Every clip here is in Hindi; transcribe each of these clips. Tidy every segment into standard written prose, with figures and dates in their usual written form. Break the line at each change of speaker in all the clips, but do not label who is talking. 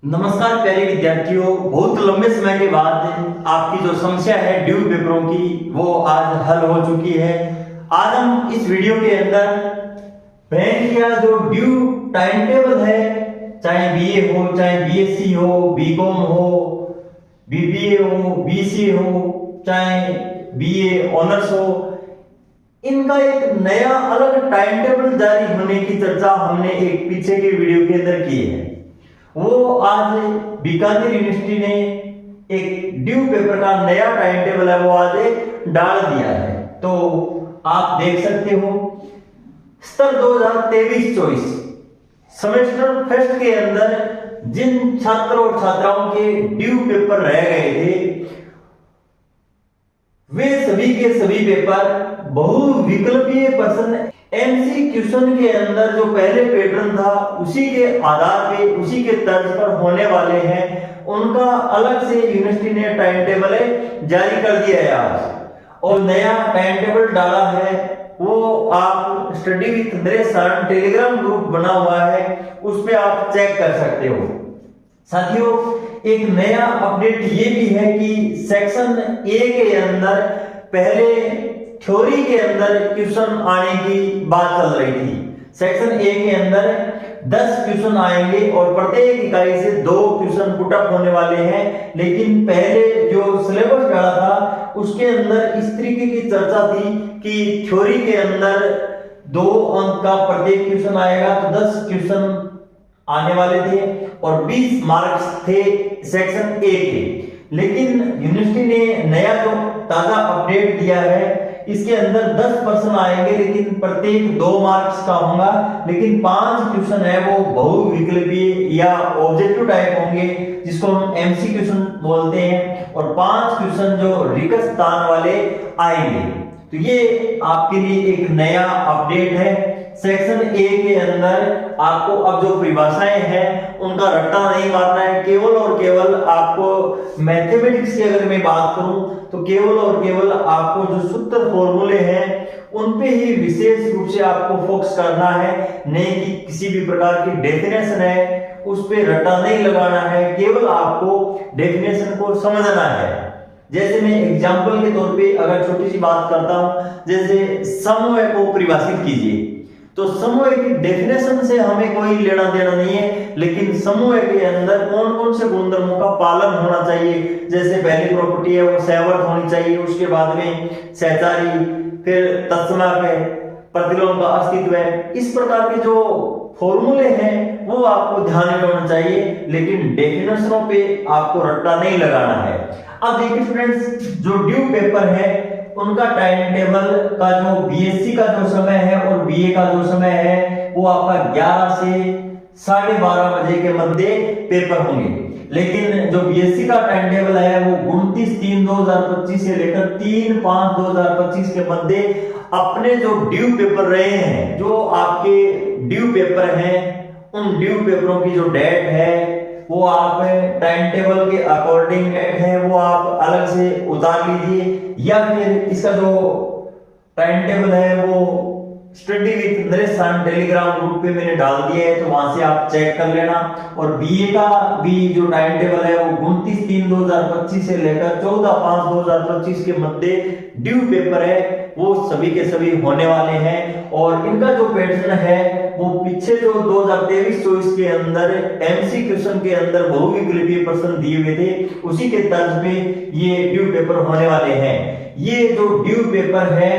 नमस्कार प्यारे विद्यार्थियों, बहुत लंबे समय के बाद आपकी जो समस्या है ड्यू पेपरों की वो आज हल हो चुकी है। आज हम इस वीडियो के अंदर बैंक का जो ड्यू टाइम टेबल है, चाहे बीए हो, चाहे बीएससी हो, बीकॉम हो, बीबीए हो, बीसीए हो, चाहे बीए ऑनर्स हो, इनका एक नया अलग टाइम टेबल जारी होने की चर्चा हमने एक पीछे के वीडियो के अंदर की है। वो आज बीकानेर यूनिवर्सिटी ने एक ड्यू पेपर का नया टाइम टेबल है वो आज डाल दिया है। तो आप देख सकते हो स्तर 2023-24 सेमेस्टर फर्स्ट के अंदर जिन छात्र और छात्राओं के ड्यू पेपर रह गए थे वे सभी के सभी पेपर बहुविकल्पीय प्रश्न एमसीक्यूशन के अंदर जो पहले पैटर्न था उसी के आधार पे उसी के तर्ज पर होने वाले हैं। उनका अलग से यूनिवर्सिटी ने टाइम टेबल जारी कर दिया है आज, और नया टाइम टेबल डाला है वो आप study with Naresh sir Telegram group बना हुआ है, उस पे आप चेक कर सकते हो। साथियों, एक नया अपडेट ये भी है कि सेक्शन ए के अंदर पहले थ्योरी के अंदर क्वेश्चन आने की बात चल रही थी। सेक्शन ए के अंदर 10 क्वेश्चन आएंगे और प्रत्येक इकाई से 2 क्वेश्चन पुट अप होने वाले हैं, लेकिन पहले जो सिलेबस डाला था उसके अंदर इस तरीके की चर्चा थी कि थ्योरी के अंदर 2 अंक का प्रत्येक क्वेश्चन आएगा, तो 10 क्वेश्चन आने वाले थे और 20 मार्क्स थे सेक्शन ए के। लेकिन यूनिवर्सिटी ने नया जो ताजा अपडेट दिया है इसके अंदर 10 प्रश्न आएंगे, लेकिन प्रत्येक 2 मार्क्स का होगा, लेकिन 5 क्वेश्चन है वो बहुविकल्पीय या ऑब्जेक्टिव टाइप होंगे जिसको हम एमसी क्वेश्चन बोलते हैं, और 5 क्वेश्चन जो रिक्त स्थान वाले आएंगे। तो ये आपके लिए एक नया अपडेट है। सेक्शन ए के अंदर आपको अब जो परिभाषाएं हैं उनका रट्टा नहीं मारना है, केवल और केवल आपको मैथमेटिक्स की अगर मैं बात करूं तो केवल और केवल आपको जो सूत्र फॉर्मूले हैं उन पे ही विशेष रूप से आपको फोकस करना है, नहीं कि किसी भी प्रकार की डेफिनेशन है उस पे रट्टा नहीं लगाना है, केवल आपको डेफिनेशन को समझना है। जैसे मैं एग्जांपल के तौर पे अगर छोटी सी बात करता हूं, जैसे समूह को परिभाषित कीजिए, तो समूह की डेफिनेशन से हमें कोई लेना देना नहीं है, लेकिन समूह के अंदर कौन कौन से गुणधर्मों का पालन होना चाहिए। जैसे पहली प्रॉपर्टी है वो सहवर्त होनी चाहिए, उसके बाद में सहचारी, फिर तत्समक है, प्रतिलोम का अस्तित्व है। इस प्रकार के जो फॉर्मूले हैं वो आपको ध्यान में होना चाहिए, लेकिन डेफिनेशनों पे आपको रट्टा नहीं लगाना है। अब देखिए स्टूडेंट्स, जो ड्यू पेपर है उनका टाइम टेबल का जो बीएससी का जो समय है और बीए का जो समय है वो आपका 11 से 12:30 बजे के मध्य पेपर होंगे, लेकिन जो बीएससी का टाइम टेबल है वो 29/3/2025 से लेकर 3/5/2025 के मध्य अपने जो ड्यू पेपर रहे हैं, जो आपके ड्यू पेपर हैं, उन ड्यू पेपरों की जो डेट है वो आप टाइम टेबल के अकॉर्डिंग है वो आप अलग से उतार लीजिए, या फिर इसका जो टाइम टेबल है वो study with Naresh sir Telegram group पे मैंने डाल दिया है, तो वहां से आप चेक कर लेना। और बीए का भी जो टाइम टेबल है वो 29/3/2025 से लेकर 14/5/2025 के मध्य ड्यू पेपर है वो सभी के सभी होने वाले हैं। और इनका जो पैटर्न है वो पीछे जो 2023-24 के अंदर एमसी क्वेश्चन के अंदर बहुविकल्पीय प्रश्न दिए हुए थे उसी के तर्ज पे ये ड्यू पेपर होने वाले हैं। ये जो ड्यू पेपर है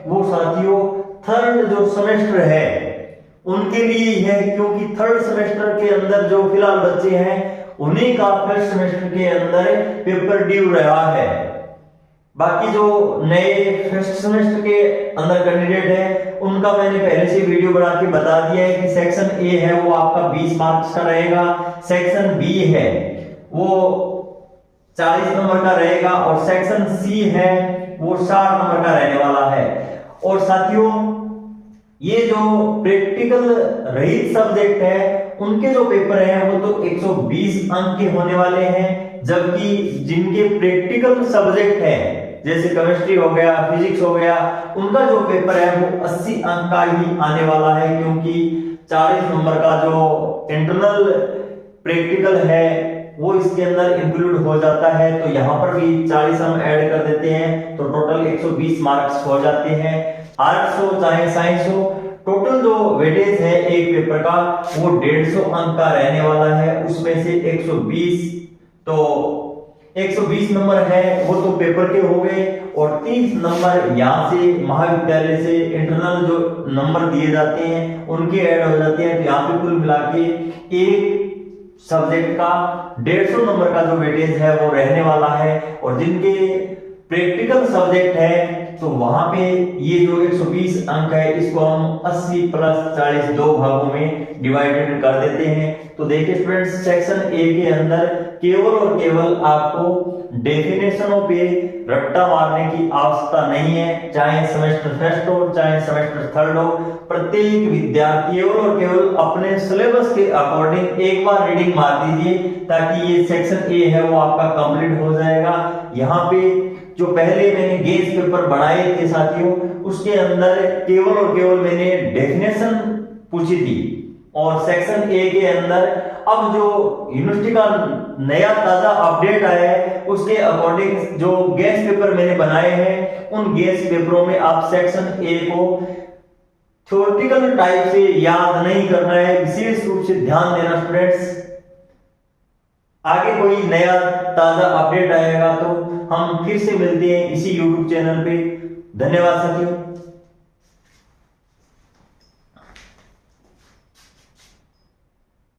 वो साथियों थर्ड जो सेमेस्टर है उनके लिए है, क्योंकि थर्ड सेमेस्टर के अंदर जो फिलहाल बच्चे हैं उन्हीं का फर्स्ट सेमेस्टर के अंदर पेपर ड्यू रहा है। बाकी जो नए फर्स्ट सेमेस्टर के अंदर कैंडिडेट है उनका मैंने पहले से वीडियो बना के बता दिया है कि सेक्शन ए है वो आपका 20 मार्क्स का रहेगा, सेक्शन बी है वो 40 नंबर का रहेगा, और सेक्शन सी है वो 60 नंबर का रहने वाला है। और साथियों, ये जो प्रैक्टिकल रहित सब्जेक्ट है उनके जो पेपर हैं वो तो 120 अंक के होने वाले हैं, जबकि जिनके प्रैक्टिकल सब्जेक्ट है जैसे केमिस्ट्री हो गया, फिजिक्स हो गया, उनका जो पेपर है वो 80 अंक का ही आने वाला है, क्योंकि 40 नंबर का जो इंटरनल प्रैक्टिकल है वो इसके अंदर इंक्लूड हो जाता है, तो यहाँ पर भी 40 हम ऐड कर देते हैं तो टोटल 120 मार्क्स हो जाते हैं। आर्ट्स हो चाहे साइंस हो, टोटल जो वेटेज है एक पेपर का वो 150 अंक का रहने वाला है। उसमें से 120 तो 120 नंबर है वो तो पेपर के हो गए, और 30 नंबर यहाँ से महाविद्यालय से इंटरनल जो नंबर दिए जाते हैं उनके ऐड हो जाते हैं। तो यहाँ पे कुल मिला के एक सब्जेक्ट का 150 नंबर का जो वेटेज है वो रहने वाला है। और जिनके प्रैक्टिकल सब्जेक्ट है तो वहां पे ये जो 120 अंक है इसको हम 80 प्लस 40 दो भागों में डिवाइडेड कर देते हैं। तो देखिए स्टूडेंट्स, सेक्शन ए के अंदर केवल और केवल आपको डेफिनेशनों पे रट्टा मारने की आवश्यकता नहीं है, चाहे सेमेस्टर फर्स्ट हो चाहे सेमेस्टर थर्ड हो। प्रत्येक विद्यार्थी केवल और केवल अपने सिलेबस के अकॉर्डिंग एक बार रीडिंग मार दीजिए ताकि ये सेक्शन ए है वो आपका कंप्लीट हो जाएगा। यहाँ पे जो पहले मैंने गेज पेपर बनाए थे साथियों, उसके अंदर केवल और केवल मैंने डेफिनेशन पूछी थी, और सेक्शन ए के अंदर अब जो यूनिवर्सिटी का नया ताजा अपडेट आया है उसके अकॉर्डिंग जो गेज पेपर मैंने बनाए हैं उन गेज पेपरों में आप सेक्शन ए को थ्योरेटिकल टाइप से याद नहीं करना है, विशेष रूप से ध्यान देना स्टूडेंट्स। आगे कोई नया ताजा अपडेट आएगा तो हम फिर से मिलते हैं इसी YouTube चैनल पे। धन्यवाद साथियों।